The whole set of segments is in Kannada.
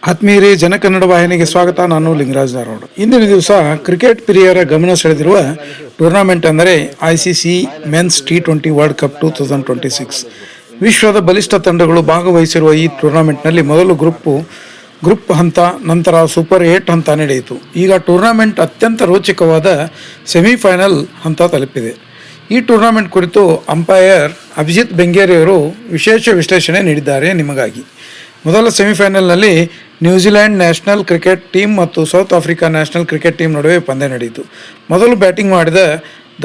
ಆತ್ಮೀಯರೇ, ಜನಕನ್ನಡ ವಾಹಿನಿಗೆ ಸ್ವಾಗತ. ನಾನು ಲಿಂಗರಾಜ್ ಧಾರವಾಡ. ಇಂದಿನ ದಿವಸ ಕ್ರಿಕೆಟ್ ಪ್ರಿಯರ ಗಮನ ಸೆಳೆದಿರುವ ಟೂರ್ನಾಮೆಂಟ್ ಅಂದರೆ ICC men's T20 world cup 2026. ವಿಶ್ವದ ಬಲಿಷ್ಠ ತಂಡಗಳು ಭಾಗವಹಿಸಿರುವ ಈ ಟೂರ್ನಾಮೆಂಟ್ನಲ್ಲಿ ಮೊದಲು ಗ್ರೂಪ್ ಹಂತ, ನಂತರ ಸೂಪರ್ 8 ಹಂತ ನಡೆಯಿತು. ಈಗ ಟೂರ್ನಾಮೆಂಟ್ ಅತ್ಯಂತ ರೋಚಕವಾದ ಸೆಮಿಫೈನಲ್ ಹಂತ ತಲುಪಿದೆ. ಈ ಟೂರ್ನಾಮೆಂಟ್ ಕುರಿತು ಅಂಪೈರ್ ಅಭಿಜಿತ್ ಬೆಂಗೇರಿಯವರು ವಿಶೇಷ ವಿಶ್ಲೇಷಣೆ ನೀಡಿದ್ದಾರೆ ನಿಮಗಾಗಿ. ಮೊದಲ ಸೆಮಿಫೈನಲ್ನಲ್ಲಿ ನ್ಯೂಜಿಲೆಂಡ್ ನ್ಯಾಷನಲ್ ಕ್ರಿಕೆಟ್ ಟೀಮ್ ಮತ್ತು south Africa national cricket team ನಡುವೆ ಪಂದ್ಯ ನಡೆಯಿತು. ಮೊದಲು ಬ್ಯಾಟಿಂಗ್ ಮಾಡಿದ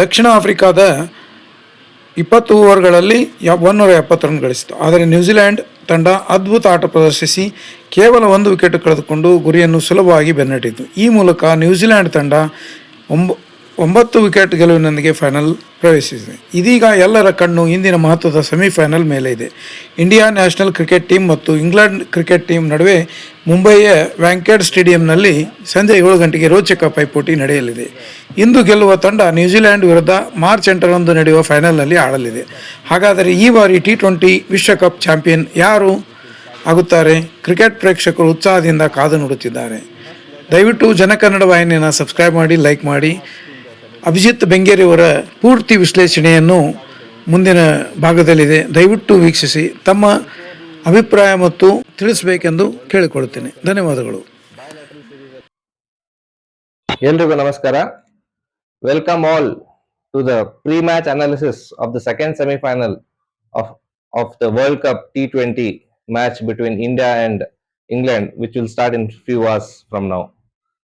ದಕ್ಷಿಣ ಆಫ್ರಿಕಾದ 20 ಓವರ್ಗಳಲ್ಲಿ 170 ರನ್ ಗಳಿಸಿತು. ಆದರೆ ನ್ಯೂಜಿಲೆಂಡ್ ತಂಡ ಅದ್ಭುತ ಆಟ ಪ್ರದರ್ಶಿಸಿ ಕೇವಲ 1 ವಿಕೆಟ್ ಕಳೆದುಕೊಂಡು ಗುರಿಯನ್ನು ಸುಲಭವಾಗಿ ಬೆನ್ನಟ್ಟಿತು. ಈ ಮೂಲಕ ನ್ಯೂಜಿಲೆಂಡ್ ತಂಡ 9 ವಿಕೆಟ್ ಗೆಲುವಿನೊಂದಿಗೆ ಫೈನಲ್ ಪ್ರವೇಶಿಸಿದೆ. ಇದೀಗ ಎಲ್ಲರ ಕಣ್ಣು ಇಂದಿನ ಮಹತ್ವದ ಸೆಮಿಫೈನಲ್ ಮೇಲೆ ಇದೆ. ಇಂಡಿಯಾ ನ್ಯಾಷನಲ್ ಕ್ರಿಕೆಟ್ ಟೀಮ್ ಮತ್ತು ಇಂಗ್ಲೆಂಡ್ ಕ್ರಿಕೆಟ್ ಟೀಮ್ ನಡುವೆ ಮುಂಬಯಿಯ ವ್ಯಾಂಕೆಡ್ ಸ್ಟೇಡಿಯಂನಲ್ಲಿ ಸಂಜೆ 7 ಗಂಟೆಗೆ ರೋಚಕ ಪೈಪೋಟಿ ನಡೆಯಲಿದೆ. ಇಂದು ಗೆಲ್ಲುವ ತಂಡ ನ್ಯೂಜಿಲೆಂಡ್ ವಿರುದ್ಧ ಮಾರ್ಚ್ 8ರಂದು ನಡೆಯುವ ಫೈನಲ್ನಲ್ಲಿ ಆಡಲಿದೆ. ಹಾಗಾದರೆ ಈ ಬಾರಿ T20 ವಿಶ್ವಕಪ್ ಚಾಂಪಿಯನ್ ಯಾರು ಆಗುತ್ತಾರೆ? ಕ್ರಿಕೆಟ್ ಪ್ರೇಕ್ಷಕರು ಉತ್ಸಾಹದಿಂದ ಕಾದು ನೋಡುತ್ತಿದ್ದಾರೆ. ದಯವಿಟ್ಟು ಜನಕನ್ನಡ ವಾಹಿನಿಯನ್ನು ಸಬ್ಸ್ಕ್ರೈಬ್ ಮಾಡಿ, ಲೈಕ್ ಮಾಡಿ. ಅಭಿಜಿತ್ ಬೆಂಗೇರಿಯವರ ಪೂರ್ತಿ ವಿಶ್ಲೇಷಣೆಯನ್ನು ಮುಂದಿನ ಭಾಗದಲ್ಲಿದೆ. ದಯವಿಟ್ಟು ವೀಕ್ಷಿಸಿ ತಮ್ಮ ಅಭಿಪ್ರಾಯ ಮತ್ತು ತಿಳಿಸಬೇಕೆಂದು ಕೇಳಿಕೊಳ್ಳುತ್ತೇನೆ. ಧನ್ಯವಾದಗಳು. ಎಲ್ರಿಗೂ ನಮಸ್ಕಾರ. Welcome all to the pre match analysis of the second semifinal of the World Cup T20 match between India and England, which will start in few hours from now.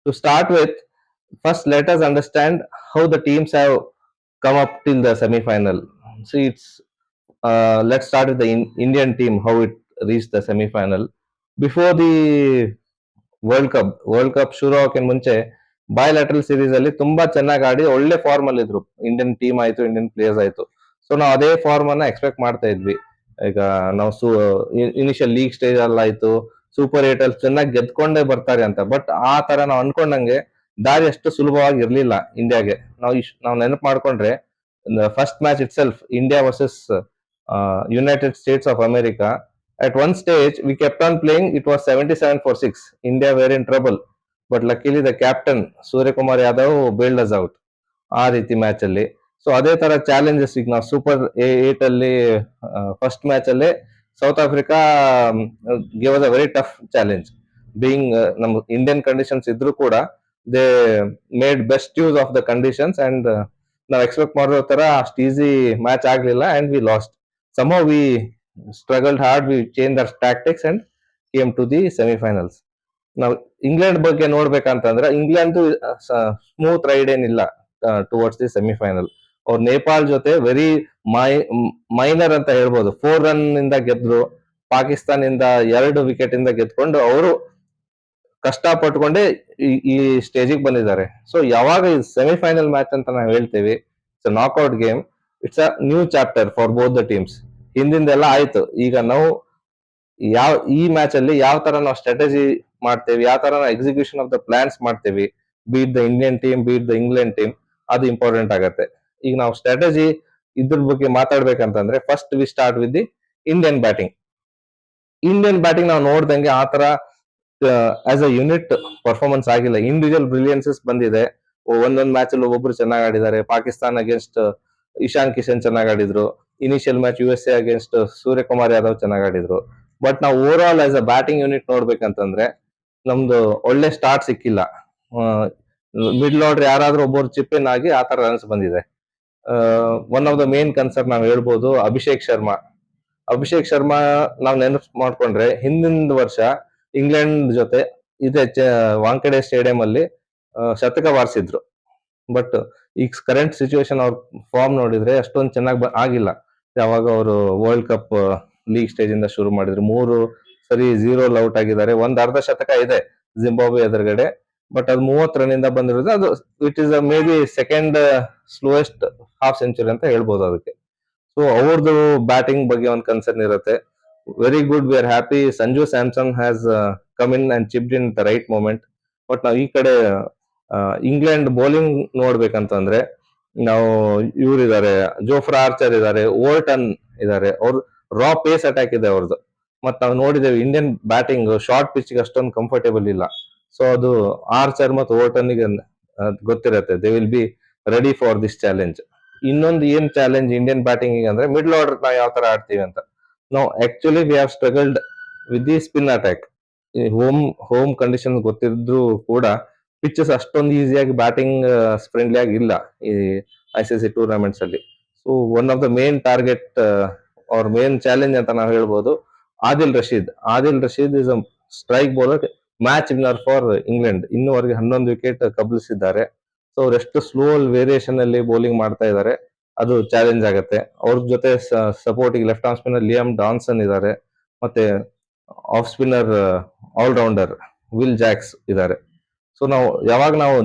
To start with, first let us understand how the teams have come up till the semi-final. See, let's start with the Indian team, how it reached the semi-final. Before the world cup ಶುರು ಆಗೋಕೆ ಮುಂಚೆ ಬಯಲ್ಯಾಟ್ರಲ್ ಸೀರೀಸ್ ಅಲ್ಲಿ ತುಂಬಾ ಚೆನ್ನಾಗಿ ಆಡಿ ಒಳ್ಳೆ ಫಾರ್ಮ್ ಅಲ್ಲಿ ಇದ್ರು. ಇಂಡಿಯನ್ ಟೀಮ್ ಆಯ್ತು, ಇಂಡಿಯನ್ ಪ್ಲೇಯರ್ಸ್ ಆಯ್ತು. ಸೊ ನಾವು ಅದೇ ಫಾರ್ಮ್ ಅನ್ನ ಎಕ್ಸ್ಪೆಕ್ಟ್ ಮಾಡ್ತಾ ಇದ್ವಿ. ಈಗ ನಾವು ಇನಿಷಿಯಲ್ ಲೀಗ್ ಸ್ಟೇಜ್ ಅಲ್ಲಿ ಆಯ್ತು, ಸೂಪರ್ 8 ಅಲ್ಲಿ ಚೆನ್ನಾಗಿ ಗೆದ್ಕೊಂಡೇ ಬರ್ತಾರೆ ಅಂತ. ಬಟ್ ಆ ತರ ನಾವು ಅನ್ಕೊಂಡಂಗೆ ದಾರಿ ಅಷ್ಟು ಸುಲಭವಾಗಿ ಇರ್ಲಿಲ್ಲ ಇಂಡಿಯಾಗೆ. ನಾವು ನೆನಪು ಮಾಡ್ಕೊಂಡ್ರೆ first match it self, India versus United States of America. At one stage, we kept on playing. It was 77-6. India were in trouble. But luckily, the captain, Surya Kumar Yadav, bailed us out. ಆ ರೀತಿ ಮ್ಯಾಚ್ ಅಲ್ಲಿ. ಸೊ ಅದೇ ತರ ಚಾಲೆಂಜಸ್ ಈಗ ನಾವು ಸೂಪರ್ 8 ಅಲ್ಲಿ ಫಸ್ಟ್ ಮ್ಯಾಚ್ ಅಲ್ಲಿ south Africa give us a very tough challenge. Being ನಮ್ಮ ಇಂಡಿಯನ್ ಕಂಡೀಷನ್ಸ್ ಇದ್ರು ಕೂಡ they made best use of the conditions and ನಾವು ಎಕ್ಸ್ಪೆಕ್ಟ್ ಮಾಡಿರೋ ತರ ಅಷ್ಟು ಈಸಿ ಮ್ಯಾಚ್ ಆಗ್ಲಿಲ್ಲ and we last. somehow we struggled hard, we changed our tactics and came to the semi-finals. ನಾವು ಇಂಗ್ಲೆಂಡ್ ಬಗ್ಗೆ ನೋಡ್ಬೇಕಂತಂದ್ರೆ ಇಂಗ್ಲೆಂಡ್ ಸ್ಮೂತ್ ರೈಡ್ ಏನಿಲ್ಲ ಟುವರ್ಡ್ಸ್ ದಿ ಸೆಮಿಫೈನಲ್. ಅವ್ರು ನೇಪಾಲ್ ಜೊತೆ ವೆರಿ ಮೈನರ್ ಅಂತ ಹೇಳ್ಬೋದು. 4 ರನ್ ಇಂದ ಗೆದ್ರು. ಪಾಕಿಸ್ತಾನ ಇಂದ 2 ವಿಕೆಟ್ ಇಂದ ಗೆದ್ಕೊಂಡು ಅವರು ಕಷ್ಟ ಪಟ್ಕೊಂಡೆ ಈ ಸ್ಟೇಜಿಗೆ ಬಂದಿದ್ದಾರೆ. ಸೊ ಯಾವಾಗ ಈ ಸೆಮಿಫೈನಲ್ ಮ್ಯಾಚ್ ಅಂತ ನಾವು ಹೇಳ್ತೀವಿ, it's knockout game. It's a new chapter for both the teams. ಹಿಂದಿಂದೆಲ್ಲ ಆಯ್ತು. ಈಗ ನಾವು ಈ ಮ್ಯಾಚ್ ಅಲ್ಲಿ ಯಾವ ತರ ನಾವು ಸ್ಟ್ರಾಟಜಿ ಮಾಡ್ತೇವೆ, ಯಾವ ತರ ನಾವು ಎಕ್ಸಿಕ್ಯೂಷನ್ ಆಫ್ ದ ಪ್ಲಾನ್ಸ್ ಮಾಡ್ತೇವಿ, beat the Indian team, beat the England team, ಅದು ಇಂಪಾರ್ಟೆಂಟ್ ಆಗತ್ತೆ. ಈಗ ನಾವು ಸ್ಟ್ರಾಟಜಿ ಇದ್ರ ಬಗ್ಗೆ ಮಾತಾಡ್ಬೇಕಂತಂದ್ರೆ first we start with the Indian batting. ನಾವು ನೋಡ್ದಂಗೆ ಆ ತರ ಆಸ್ ಅ ಯೂನಿಟ್ ಪರ್ಫಾರ್ಮೆನ್ಸ್ ಆಗಿಲ್ಲ. ಇಂಡಿವಿಜುವಲ್ ಬ್ರಿಲಿಯನ್ಸಸ್ ಬಂದಿದೆ. ಒಂದೊಂದು ಮ್ಯಾಚ್ ಅಲ್ಲಿ ಒಬ್ಬೊಬ್ರು ಚೆನ್ನಾಗಿ ಆಡಿದ್ದಾರೆ. ಪಾಕಿಸ್ತಾನ ಅಗೇನ್ಸ್ಟ್ ಇಶಾನ್ ಕಿಶನ್ ಚೆನ್ನಾಗಿ ಆಡಿದ್ರು. Initial match USA against Suryakumar Yadav ಚೆನ್ನಾಗಿ ಆಡಿದ್ರು. ಬಟ್ ನಾವು overall as a batting unit ನೋಡ್ಬೇಕಂತಂದ್ರೆ ನಮ್ದು ಒಳ್ಳೆ ಸ್ಟಾರ್ಟ್ ಸಿಕ್ಕಿಲ್ಲ. ಮಿಡ್ಲ್ ಆರ್ಡರ್ ಯಾರಾದ್ರೂ ಒಬ್ಬರು ಚಿಪ್ ಇನ್ ಆಗಿ ಆ ತರ ರನ್ಸ್ ಬಂದಿದೆ. One of the main concern ನಾವು ಹೇಳ್ಬೋದು ಅಭಿಷೇಕ್ ಶರ್ಮಾ ನಾವು ನೆನಪು ಮಾಡ್ಕೊಂಡ್ರೆ ಹಿಂದಿನ ವರ್ಷ ಇಂಗ್ಲೆಂಡ್ ಜೊತೆ ಇದೇ ವಾಂಖೆಡೆ ಸ್ಟೇಡಿಯಂ ಅಲ್ಲಿ ಶತಕ ಬಾರಿಸಿದ್ರು. ಬಟ್ ಈಗ ಕರೆಂಟ್ ಸಿಚುವೇಶನ್ ಅವ್ರ ಫಾರ್ಮ್ ನೋಡಿದ್ರೆ ಅಷ್ಟೊಂದು ಚೆನ್ನಾಗಿ ಆಗಿಲ್ಲ. ಯಾವಾಗ ಅವರು ವರ್ಲ್ಡ್ ಕಪ್ ಲೀಗ್ ಸ್ಟೇಜ್ ಇಂದ ಶುರು ಮಾಡಿದ್ರು 3 ಸರಿ 0 ಔಟ್ ಆಗಿದ್ದಾರೆ. ಒಂದ್ ಅರ್ಧ ಶತಕ ಇದೆ ಜಿಂಬಾಬ್ವೆ ಎದುರುಗಡೆ. ಬಟ್ ಅದು 30 ರನ್ ಇಂದ ಬಂದಿರೋದು. ಅದು it is may be second slowest half century ಅಂತ ಹೇಳ್ಬೋದು ಅದಕ್ಕೆ. ಸೊ ಅವ್ರದ್ದು ಬ್ಯಾಟಿಂಗ್ ಬಗ್ಗೆ ಒಂದು ಕನ್ಸರ್ನ್ ಇರುತ್ತೆ. Very good, we are happy. Sanju Samson has come in and chipped in the right moment. But ನಾವು ಈ ಕಡೆ ಇಂಗ್ಲೆಂಡ್ ಬೌಲಿಂಗ್ ನೋಡ್ಬೇಕಂತಂದ್ರೆ ನಾವು ಇವರಿದ್ದಾರೆ, ಜೋಫ್ರಾ ಆರ್ಚರ್ ಇದ್ದಾರೆ, ಓಲ್ಟನ್ ಇದ್ದಾರೆ. ಅವ್ರು ರಾ ಪೇಸ್ ಅಟ್ಯಾಕ್ ಇದೆ ಅವ್ರದ್ದು. ಮತ್ ನಾವು ನೋಡಿದ್ದೇವೆ ಇಂಡಿಯನ್ ಬ್ಯಾಟಿಂಗ್ ಶಾರ್ಟ್ ಪಿಚ್ ಅಷ್ಟೊಂದು ಕಂಫರ್ಟೇಬಲ್ ಇಲ್ಲ. ಸೊ ಅದು ಆರ್ಚರ್ ಮತ್ತು ಓಟನ್ಗೆ ಗೊತ್ತಿರತ್ತೆ, they will be ready for this challenge. ಇನ್ನೊಂದು ಏನ್ ಚಾಲೆಂಜ್ ಇಂಡಿಯನ್ ಬ್ಯಾಟಿಂಗ್ ಅಂದ್ರೆ ಮಿಡ್ಲ್ ಆರ್ಡರ್ ನಾವು ಯಾವ ತರ ಆಡ್ತೀವಿ ಅಂತ. ನಾವು actually we have struggled with the spin attack. ಈ ಹೋಮ್ ಕಂಡೀಷನ್ ಗೊತ್ತಿದ್ರು ಕೂಡ ಪಿಚಸ್ ಅಷ್ಟೊಂದು ಈಸಿಯಾಗಿ ಬ್ಯಾಟಿಂಗ್ ಫ್ರೆಂಡ್ಲಿ ಆಗಿ ಇಲ್ಲ ಈ ICC ಟೂರ್ನಮೆಂಟ್ಸ್ ಅಲ್ಲಿ. So one of the main target ಅವ್ರ ಮೇನ್ ಚಾಲೆಂಜ್ ಅಂತ ನಾವು ಹೇಳ್ಬೋದು Adil Rashid is a strike bowler, match winner for England. ಇನ್ನೂವರೆಗೆ 11 ವಿಕೆಟ್ ಕಬಲಿಸಿದ್ದಾರೆ. ಸೊ ಅವರೆಷ್ಟು ಸ್ಲೋ ವೇರಿಯೇಷನ್ ಅಲ್ಲಿ ಬೌಲಿಂಗ್ ಮಾಡ್ತಾ ಇದ್ದಾರೆ, ಅದು ಚಾಲೆಂಜ್ ಆಗತ್ತೆ. ಅವ್ರ ಜೊತೆ supporting left arm spinner Liam Dawson ಇದ್ದಾರೆ, ಮತ್ತೆ off spinner allrounder Will Jacks ಇದ್ದಾರೆ. ಸೊ ಯಾವಾಗ ನಾವು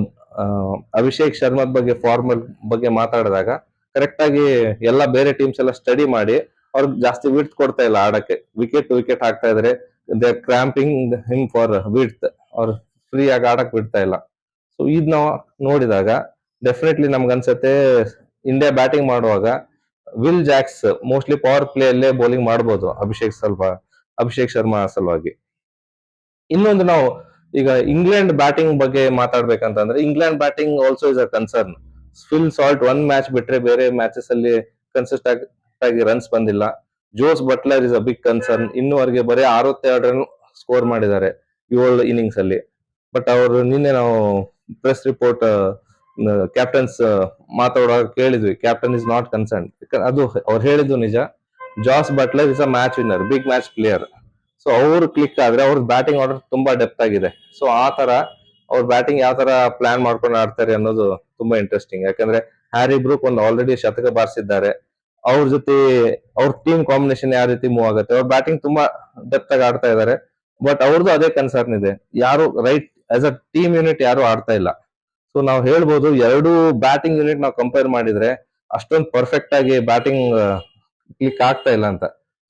ಅಭಿಷೇಕ್ ಶರ್ಮಾ ಬಗ್ಗೆ ಫಾರ್ಮಲ್ ಬಗ್ಗೆ ಮಾತಾಡಿದಾಗ ಕರೆಕ್ಟ್ ಆಗಿ ಎಲ್ಲ ಬೇರೆ ಟೀಮ್ಸ್ ಎಲ್ಲ ಸ್ಟಡಿ ಮಾಡಿ ಅವ್ರಿಗೆ ಜಾಸ್ತಿ ವಿಡ್ತ್ ಕೊಡ್ತಾ ಇಲ್ಲ ಆಡಕ್ಕೆ. ವಿಕೆಟ್ ವಿಕೆಟ್ ಹಾಕ್ತಾ ಇದಾರೆ, they cramping him for width, ಅವ್ರು ಫ್ರೀ ಆಗಿ ಆಡಕ್ ಬಿಡ್ತಾ ಇಲ್ಲ. ಸೊ ಇದ್ ನಾವು ನೋಡಿದಾಗ ಡೆಫಿನೆಟ್ಲಿ ನಮ್ಗೆ ಅನ್ಸತ್ತೆ ಇಂಡಿಯಾ ಬ್ಯಾಟಿಂಗ್ ಮಾಡುವಾಗ will Jacks mostly power play ಅಲ್ಲೇ ಬೌಲಿಂಗ್ ಮಾಡ್ಬೋದು ಅಭಿಷೇಕ್ ಶರ್ಮಾ ಸಲುವಾಗಿ. ಇನ್ನೊಂದು ನಾವು ಈಗ ಇಂಗ್ಲೆಂಡ್ ಬ್ಯಾಟಿಂಗ್ ಬಗ್ಗೆ ಮಾತಾಡ್ಬೇಕಂತಂದ್ರೆ England batting also is a concern. Phil Salt ಒಂದ್ ಮ್ಯಾಚ್ ಬಿಟ್ರೆ ಬೇರೆ ಮ್ಯಾಚಸ್ ಅಲ್ಲಿ ಕನ್ಸಿಸ್ಟೆಂಟ್ ಆಗಿ ರನ್ಸ್ ಬಂದಿಲ್ಲ. Jos Buttler is a big concern. ಇನ್ನುವರೆಗೆ ಬರೀ 62 ರನ್ ಸ್ಕೋರ್ ಮಾಡಿದ್ದಾರೆ 7 ಇನ್ನಿಂಗ್ಸ್ ಅಲ್ಲಿ. ಬಟ್ ಅವರು ನಿನ್ನೆ ನಾವು ಪ್ರೆಸ್ ರಿಪೋರ್ಟ್ ಕ್ಯಾಪ್ಟನ್ಸ್ ಮಾತಾಡುವಾಗ ಕೇಳಿದ್ವಿ, ಕ್ಯಾಪ್ಟನ್ ಇಸ್ ನಾಟ್ ಕನ್ಸರ್ನ್. ಅದು ಅವ್ರು ಹೇಳಿದ್ದು ನಿಜ. Jos Buttler is a match winner, big match player. So ಅವ್ರು ಕ್ಲಿಕ್ ಆದ್ರೆ ಅವ್ರ ಬ್ಯಾಟಿಂಗ್ ಆರ್ಡರ್ ತುಂಬಾ ಡೆಪ್ತ್ ಆಗಿದೆ. ಸೊ ಆ ತರ ಅವ್ರ ಬ್ಯಾಟಿಂಗ್ ಯಾವ ತರ ಪ್ಲಾನ್ ಮಾಡ್ಕೊಂಡು ಆಡ್ತಾರೆ ಅನ್ನೋದು ತುಂಬಾ ಇಂಟ್ರೆಸ್ಟಿಂಗ್. ಯಾಕಂದ್ರೆ ಹ್ಯಾರಿ ಬ್ರೂಕ್ ಒಂದು ಆಲ್ರೆಡಿ ಶತಕ ಬಾರಿಸಿದ್ದಾರೆ. ಅವ್ರ ಜೊತೆ ಅವ್ರ ಟೀಮ್ ಕಾಂಬಿನೇಷನ್ ಯಾವ ರೀತಿ ಮೂವ್ ಆಗುತ್ತೆ, ಅವ್ರ ಬ್ಯಾಟಿಂಗ್ ತುಂಬಾ ಡೆಪ್ತ್ ಆಗಿ ಆಡ್ತಾ ಇದ್ದಾರೆ. ಬಟ್ ಅವ್ರದ್ದು ಅದೇ ಕನ್ಸರ್ನ್ ಇದೆ, ಯಾರು right as a team unit ಯಾರು ಆಡ್ತಾ ಇಲ್ಲ. ಸೊ ನಾವು ಹೇಳ್ಬೋದು ಎರಡು ಬ್ಯಾಟಿಂಗ್ ಯೂನಿಟ್ ನಾವು ಕಂಪೇರ್ ಮಾಡಿದ್ರೆ ಅಷ್ಟೊಂದು ಪರ್ಫೆಕ್ಟ್ ಆಗಿ ಬ್ಯಾಟಿಂಗ್ ಕ್ಲಿಕ್ ಆಗ್ತಾ ಇಲ್ಲ ಅಂತ.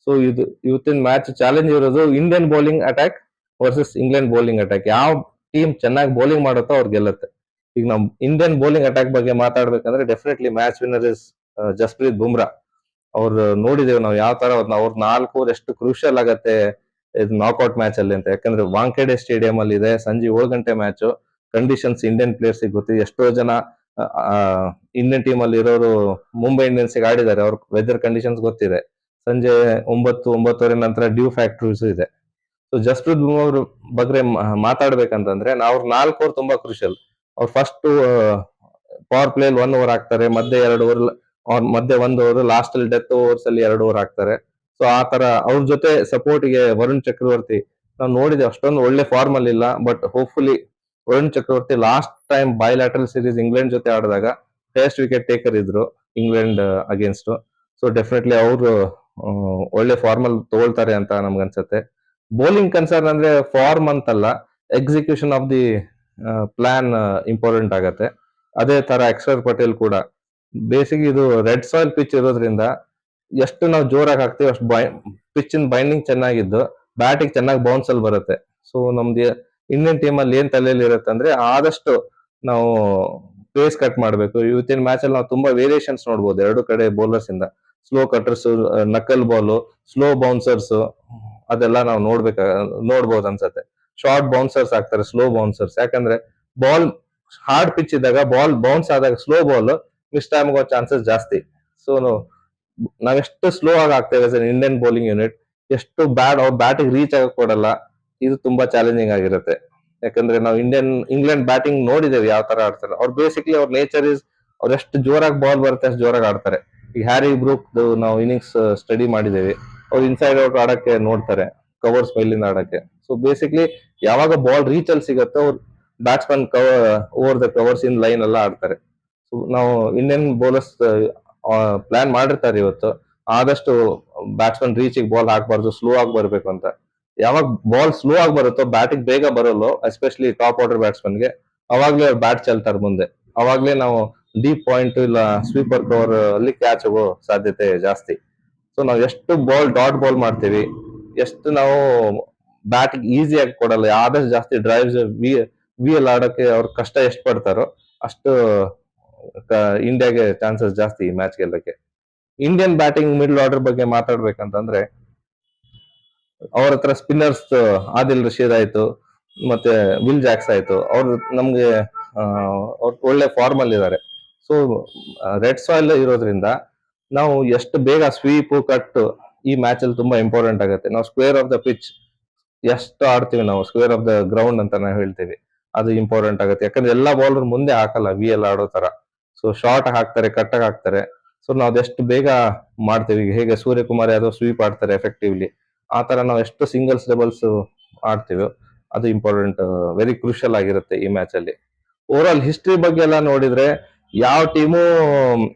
ಸೊ ಇದು ಇವತ್ತಿನ ಮ್ಯಾಚ್ ಚಾಲೆಂಜ್ ಇರೋದು Indian bowling attack versus England bowling attack. ಯಾವ ಟೀಮ್ ಚೆನ್ನಾಗಿ ಬೌಲಿಂಗ್ ಮಾಡುತ್ತೋ ಅವ್ರು ಗೆಲ್ಲುತ್ತೆ. ಈಗ ನಾವು ಇಂಡಿಯನ್ ಬೌಲಿಂಗ್ ಅಟ್ಯಾಕ್ ಬಗ್ಗೆ ಮಾತಾಡ್ಬೇಕಂದ್ರೆ definitely match winner is Jasprit Bumrah. ಅವ್ರು ನೋಡಿದೇವೆ ನಾವು ಯಾವ ತರ ಅವ್ರ 4 ಓವರ್ ಎಷ್ಟು ಕ್ರೂಷಿಯಲ್ ಆಗತ್ತೆ ನಾಕ್ಔಟ್ ಮ್ಯಾಚ್ ಅಲ್ಲಿ ಅಂತ. ಯಾಕಂದ್ರೆ ವಾಂಖೇಡೆ ಸ್ಟೇಡಿಯಂ ಅಲ್ಲಿ ಇದೆ, ಸಂಜೆ 7 ಗಂಟೆ ಮ್ಯಾಚ್. ಕಂಡೀಷನ್ಸ್ ಇಂಡಿಯನ್ ಪ್ಲೇಯರ್ಸ್ ಗೊತ್ತಿದೆ. ಎಷ್ಟೋ ಜನ ಇಂಡಿಯನ್ ಟೀಮ್ ಅಲ್ಲಿ ಇರೋರು ಮುಂಬೈ ಇಂಡಿಯನ್ಸ್ ಆಡಿದ್ದಾರೆ, ಅವ್ರ ವೆದರ್ ಕಂಡೀಷನ್ಸ್ ಗೊತ್ತಿದೆ. ಸಂಜೆ 9-9:30 ನಂತರ ಡ್ಯೂ ಫ್ಯಾಕ್ಟರೀಸ್ ಇದೆ. ಸೊ ಜಸ್ಪ್ರೀತ್ ಬುಮ್ರಾ ಅವ್ರ ಬಗ್ಗೆ ಮಾತಾಡ್ಬೇಕಂತಂದ್ರೆ ಅವ್ರ 4 ಓವರ್ ತುಂಬಾ ಕ್ರೂಷಿಯಲ್. ಅವ್ರು ಫಸ್ಟ್ ಪವರ್ ಪ್ಲೇ 1 ಓವರ್ ಹಾಕ್ತಾರೆ, ಮಧ್ಯೆ 2 ಓವರ್, ಮಧ್ಯೆ 1 ಓವರ್, ಲಾಸ್ಟ್ ಅಲ್ಲಿ ಡೆತ್ ಓವರ್ಸ್ ಅಲ್ಲಿ 2 ಓವರ್ ಹಾಕ್ತಾರೆ. ಸೊ ಆ ತರ ಅವ್ರ ಜೊತೆ ಸಪೋರ್ಟ್ಗೆ ವರುಣ್ ಚಕ್ರವರ್ತಿ ನಾವು ನೋಡಿದೆ, ಅಷ್ಟೊಂದು ಒಳ್ಳೆ ಫಾರ್ಮ್ ಅಲ್ಲಿ ಇಲ್ಲ. But hopefully Varun Chakravarthy last time bilateral series England ಜೊತೆ ಆಡಿದಾಗ ಟೆಸ್ಟ್ ವಿಕೆಟ್ ಟೇಕರ್ ಇದ್ರು ಇಂಗ್ಲೆಂಡ್ ಅಗೇನ್ಸ್ಟ್. ಸೊ ಡೆಫಿನೆಟ್ಲಿ ಅವರು ಒಳ್ಳೆ ಫಾರ್ಮ್ ಅಲ್ಲಿ ತಗೊಳ್ತಾರೆ ಅಂತ ನಮ್ಗೆ ಅನ್ಸುತ್ತೆ. ಬೌಲಿಂಗ್ ಕನ್ಸರ್ನ್ ಅಂದ್ರೆ ಫಾರ್ಮ್ ಅಂತಲ್ಲ, execution of the plan important ಆಗತ್ತೆ. ಅದೇ ತರ ಅಕ್ಷರ್ ಪಟೇಲ್ ಕೂಡ ಬೇಸಿಕ್ ಇದು ರೆಡ್ ಸಾಯಿಲ್ ಪಿಚ್ ಇರೋದ್ರಿಂದ ಎಷ್ಟು ನಾವು ಜೋರಾಗಿ ಹಾಕ್ತೀವಿ ಅಷ್ಟು ಪಿಚ್ ಬೈಂಡಿಂಗ್ ಚೆನ್ನಾಗಿದ್ದು ಬ್ಯಾಟಿಂಗ್ ಚೆನ್ನಾಗಿ ಬೌನ್ಸ್ ಅಲ್ಲಿ ಬರುತ್ತೆ. ಸೊ ನಮ್ದು ಇಂಡಿಯನ್ ಟೀಮ್ ಅಲ್ಲಿ ಏನ್ ತಲೆಯಲ್ಲಿ ಇರುತ್ತೆ ಅಂದ್ರೆ ಆದಷ್ಟು ನಾವು ಪೇಸ್ ಕಟ್ ಮಾಡಬೇಕು. ಇವತ್ತಿನ ಮ್ಯಾಚ್ ಅಲ್ಲಿ ನಾವು ತುಂಬಾ ವೇರಿಯೇಷನ್ಸ್ ನೋಡ್ಬೋದು ಎರಡು ಕಡೆ ಬೌಲರ್ಸ್ ಇಂದ. Slow cutters, knuckle ball, slow bouncers, ಅದೆಲ್ಲ ನಾವು ನೋಡ್ಬೋದು ಅನ್ಸತ್ತೆ. ಶಾರ್ಟ್ ಬೌನ್ಸರ್ಸ್ ಆಗ್ತಾರೆ, ಸ್ಲೋ ಬೌನ್ಸರ್ಸ್. ಯಾಕಂದ್ರೆ ಬಾಲ್ ಹಾರ್ಡ್ ಪಿಚ್ ಇದ್ದಾಗ ಬಾಲ್ ಬೌನ್ಸ್ ಆದಾಗ ಸ್ಲೋ ಬಾಲ್ ಮಿಸ್ ಟೈಮ್ ಆಗೋ ಚಾನ್ಸಸ್ ಜಾಸ್ತಿ. ಸೊ ನಾವೆಷ್ಟು ಸ್ಲೋ ಆಗಿ ಆಗ್ತೇವೆ ಇಂಡಿಯನ್ ಬೌಲಿಂಗ್ ಯೂನಿಟ್, ಎಷ್ಟು ಅವ್ರ ಬ್ಯಾಟಿಂಗ್ ರೀಚ್ ಆಗಕ್ ಕೊಡಲ್ಲ. ಇದು ತುಂಬಾ ಚಾಲೆಂಜಿಂಗ್ ಆಗಿರುತ್ತೆ. ಯಾಕಂದ್ರೆ ನಾವು ಇಂಗ್ಲೆಂಡ್ ಬ್ಯಾಟಿಂಗ್ ನೋಡಿದ್ದೇವೆ ಯಾವ ತರ ಆಡ್ತಾರೆ. ಅವ್ರು ಬೇಸಿಕ್ಲಿ ಅವ್ರ ನೇಚರ್ ಇಸ್ ಅವ್ರು ಎಷ್ಟು ಜೋರಾಗಿ ಬಾಲ್ ಬರುತ್ತೆ ಅಷ್ಟು ಜೋರಾಗಿ ಆಡ್ತಾರೆ. ಈಗ ಹ್ಯಾರಿ ಬ್ರೂಕ್ ನಾವು ಇನ್ನಿಂಗ್ಸ್ ಸ್ಟಡಿ ಮಾಡಿದ್ದೇವೆ, ಅವ್ರು ಇನ್ಸೈಡ್ ಔಟ್ ಆಡಕ್ಕೆ ನೋಡ್ತಾರೆ, ಕವರ್ಸ್ ಮೇಲಿಂದ ಆಡಕ್ಕೆ. ಸೊ ಬೇಸಿಕ್ಲಿ ಯಾವಾಗ ಬಾಲ್ ರೀಚ್ ಅಲ್ಲಿ ಸಿಗುತ್ತೋ ಅವ್ರು batsman over the covers in line ಎಲ್ಲ ಆಡ್ತಾರೆ. ಸೊ ನಾವು ಇಂಡಿಯನ್ ಬೌಲರ್ಸ್ ಪ್ಲಾನ್ ಮಾಡಿರ್ತಾರೆ ಇವತ್ತು ಆದಷ್ಟು ಬ್ಯಾಟ್ಸ್ಮನ್ ರೀಚಿಗೆ ಬಾಲ್ ಹಾಕ್ಬಾರ್ದು, ಸ್ಲೋ ಆಗಿ ಬರ್ಬೇಕು ಅಂತ. ಯಾವಾಗ ಬಾಲ್ ಸ್ಲೋ ಆಗಿ ಬರುತ್ತೋ ಬ್ಯಾಟಿಂಗ್ ಬೇಗ ಬರೋಲ್ಲೋ, ಎಸ್ಪೆಷಲಿ ಟಾಪ್ ಆರ್ಡರ್ ಬ್ಯಾಟ್ಸ್ಮನ್ಗೆ, ಅವಾಗ್ಲೇ ಅವ್ರು ಬ್ಯಾಟ್ ಚೆಲ್ತಾರೆ ಮುಂದೆ. ಅವಾಗ್ಲೇ ನಾವು ಡೀಪ್ ಪಾಯಿಂಟ್ ಇಲ್ಲ ಸ್ವೀಪರ್ ಕವರ್ ಅಲ್ಲಿ ಕ್ಯಾಚ್ ಹೋಗೋ ಸಾಧ್ಯತೆ ಜಾಸ್ತಿ. ಸೊ ನಾವು ಎಷ್ಟು ಡಾಟ್ ಬಾಲ್ ಮಾಡ್ತೀವಿ, ಎಷ್ಟು ನಾವು ಬ್ಯಾಟಿಂಗ್ ಈಸಿಯಾಗಿ ಕೊಡಲ್ಲ, ಆದಷ್ಟು ಜಾಸ್ತಿ ಡ್ರೈವ್ಸ್ ವಿ ಎಲ್ ಆಡೋಕೆ ಅವ್ರ ಕಷ್ಟ ಎಷ್ಟು ಪಡ್ತಾರೋ ಅಷ್ಟು ಇಂಡಿಯಾಗೆ ಚಾನ್ಸಸ್ ಜಾಸ್ತಿ ಈ ಮ್ಯಾಚ್ ಗೆಲ್ಲಕ್ಕೆ. ಇಂಡಿಯನ್ ಬ್ಯಾಟಿಂಗ್ ಮಿಡ್ಲ್ ಆರ್ಡರ್ ಬಗ್ಗೆ ಮಾತಾಡ್ಬೇಕಂತಂದ್ರೆ ಅವ್ರ ಹತ್ರ ಸ್ಪಿನ್ನರ್ಸ್ ಆದಿಲ್ ರಶೀದ್ ಆಯ್ತು, ಮತ್ತೆ ವಿಲ್ ಜಾಕ್ಸ್ ಆಯ್ತು, ಅವ್ರು ನಮ್ಗೆ ಅವ್ರು ಒಳ್ಳೆ ಫಾರ್ಮ್ ಅಲ್ಲಿ ಇದ್ದಾರೆ. ಸೊ ರೆಡ್ ಸಾಯಿಲ್ ಇರೋದ್ರಿಂದ ನಾವು ಎಷ್ಟು ಬೇಗ ಸ್ವೀಪ್ ಕಟ್ ಈ ಮ್ಯಾಚ್ ಅಲ್ಲಿ ತುಂಬಾ ಇಂಪಾರ್ಟೆಂಟ್ ಆಗುತ್ತೆ. ನಾವು ಸ್ಕ್ವೇರ್ ಆಫ್ ದ ಪಿಚ್ ಎಷ್ಟು ಆಡ್ತೀವಿ, ನಾವು ಸ್ಕ್ವೇರ್ ಆಫ್ ದ ಗ್ರೌಂಡ್ ಅಂತ ನಾವು ಹೇಳ್ತೀವಿ, ಅದು ಇಂಪಾರ್ಟೆಂಟ್ ಆಗುತ್ತೆ. ಯಾಕಂದ್ರೆ ಎಲ್ಲಾ ಬೌಲರ್ ಮುಂದೆ ಹಾಕಲ್ಲ ವಿ ಎಲ್ ಆಡೋ ತರ. ಸೊ ಶಾರ್ಟ್ ಹಾಕ್ತಾರೆ, ಕಟ್ಟಾಗಿ ಹಾಕ್ತಾರೆ. ಸೊ ನಾವು ಅದೆಷ್ಟು ಬೇಗ ಮಾಡ್ತೀವಿ, ಹೇಗೆ ಸೂರ್ಯಕುಮಾರ್ ಯಾದವ್ ಸ್ವೀಪ್ ಆಡ್ತಾರೆ ಎಫೆಕ್ಟಿವ್ಲಿ, ಆ ತರ ನಾವು ಎಷ್ಟು ಸಿಂಗಲ್ಸ್ ಡಬಲ್ಸ್ ಆಡ್ತೀವೋ ಅದು ಇಂಪಾರ್ಟೆಂಟ್, ವೆರಿ ಕ್ರೂಷಿಯಲ್ ಆಗಿರುತ್ತೆ ಈ ಮ್ಯಾಚ್ ಅಲ್ಲಿ. ಓವರ್ ಆಲ್ ಹಿಸ್ಟ್ರಿ ಬಗ್ಗೆ ಎಲ್ಲ ನೋಡಿದ್ರೆ ಯಾವ ಟೀಮು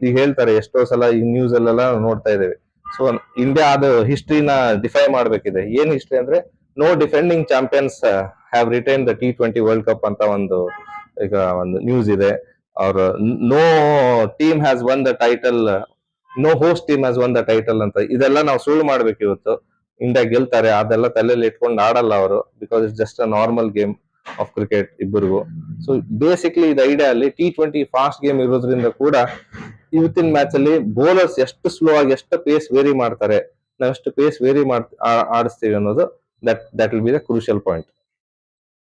ಈಗ ಹೇಳ್ತಾರೆ ಎಷ್ಟೋ ಸಲ ಈ ನ್ಯೂಸ್ ಅಲ್ಲೆಲ್ಲ ನೋಡ್ತಾ ಇದ್ದೇವೆ. ಸೊ ಇಂಡಿಯಾ ಅದು ಹಿಸ್ಟ್ರಿನ ಡಿಫೈ ಮಾಡ್ಬೇಕಿದೆ. ಏನ್ ಹಿಸ್ಟ್ರಿ ಅಂದ್ರೆ no defending champions have retain the T20 world cup ಅಂತ ಈಗ ಒಂದು ನ್ಯೂಸ್ ಇದೆ. ಅವ್ರ no team has won the title, no host team has won the title ಅಂತ. ಇದೆಲ್ಲ ನಾವು ಸುಳ್ಳು ಮಾಡ್ಬೇಕು ಇವತ್ತು. ಇಂಡಿಯಾ ಗೆಲ್ತಾರೆ ಅದೆಲ್ಲ ತಲೆಯಲ್ಲಿ ಇಟ್ಕೊಂಡು ಆಡಲ್ಲ ಅವರು, because it's just a normal game of cricket ಇಬ್ಬರಿಗೂ. ಸೊ ಬೇಸಿಕ್ಲಿ ಇದು ಐಡಿಯಾ ಅಲ್ಲಿ T20 ಫಾಸ್ಟ್ ಗೇಮ್ ಇರೋದ್ರಿಂದ ಕೂಡ ಇವತ್ತಿನ ಮ್ಯಾಚ್ ಅಲ್ಲಿ ಬೌಲರ್ಸ್ ಎಷ್ಟು ಸ್ಲೋ ಆಗಿ ಎಷ್ಟು ಪೇಸ್ ವೇರಿ ಮಾಡ್ತಾರೆ, ನಾವು ಎಷ್ಟು ಪೇಸ್ ವೇರಿ ಆಡಿಸ್ತೀವಿ ಅನ್ನೋದು that will be the crucial point.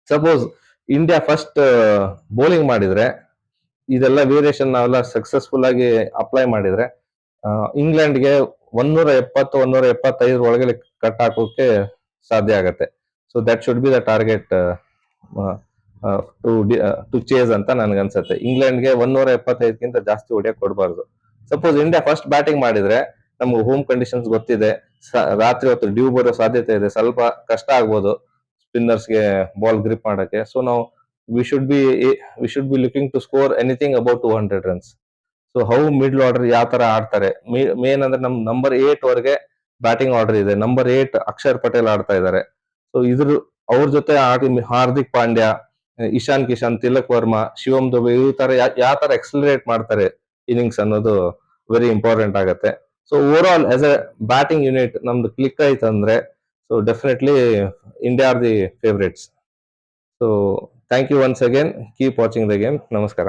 Suppose India first bowling ಮಾಡಿದ್ರೆ ಇದೆಲ್ಲ ವೇರಿಯೇಷನ್ ನಾವೆಲ್ಲ ಸಕ್ಸಸ್ಫುಲ್ ಆಗಿ ಅಪ್ಲೈ ಮಾಡಿದ್ರೆ ಇಂಗ್ಲೆಂಡ್ಗೆ 170-175 ಒಳಗಡೆ ಕಟ್ ಹಾಕೋಕೆ ಸಾಧ್ಯ ಆಗತ್ತೆ. So that should be the target to chase ಅಂತ ನನ್ಗನ್ಸತ್ತೆ. ಇಂಗ್ಲೆಂಡ್ಗೆ 175ಗಿಂತ ಜಾಸ್ತಿ ಹೊಡೆಯಕ್ ಕೊಡಬಾರ್ದು. ಸಪೋಸ್ ಇಂಡಿಯಾ ಫಸ್ಟ್ ಬ್ಯಾಟಿಂಗ್ ಮಾಡಿದ್ರೆ ನಮ್ಗೆ ಹೋಮ್ ಕಂಡೀಷನ್ಸ್ ಗೊತ್ತಿದೆ, ರಾತ್ರಿ ಹೊತ್ತು ಡ್ಯೂ ಬರೋ ಸಾಧ್ಯತೆ ಇದೆ, ಸ್ವಲ್ಪ ಕಷ್ಟ ಆಗ್ಬೋದು ಸ್ಪಿನ್ನರ್ಸ್ಗೆ ಬಾಲ್ ಗ್ರಿಪ್ ಮಾಡಕ್ಕೆ. ಸೊ ನಾವು we should be looking to score anything about 200 runs. So how middle order ಯಾವ ತರ ಆಡ್ತಾರೆ, ಮೇನ್ ಅಂದ್ರೆ ನಮ್ ನಂಬರ್ 8 ವರೆಗೆ ಬ್ಯಾಟಿಂಗ್ ಆರ್ಡರ್ ಇದೆ. ನಂಬರ್ 8 ಅಕ್ಷರ್ ಪಟೇಲ್ ಆಡ್ತಾ ಇದ್ದಾರೆ. ಸೊ ಅವ್ರ ಜೊತೆ ಹಾರ್ದಿಕ್ ಪಾಂಡ್ಯ, ಇಶಾನ್ ಕಿಶನ್, ತಿಲಕ್ ವರ್ಮಾ, ಶಿವಮ್ ದುಬೆ ಈ ತರ ಯಾವ ತರ ಎಕ್ಸಲರೇಟ್ ಮಾಡ್ತಾರೆ ಇನ್ನಿಂಗ್ಸ್ ಅನ್ನೋದು ವೆರಿ ಇಂಪಾರ್ಟೆಂಟ್ ಆಗತ್ತೆ. So overall as a batting unit ನಮ್ದು ಕ್ಲಿಕ್ ಆಯ್ತು ಅಂದ್ರೆ so definitely India are the favourites. So thank you once again, keep watching the game. ನಮಸ್ಕಾರ.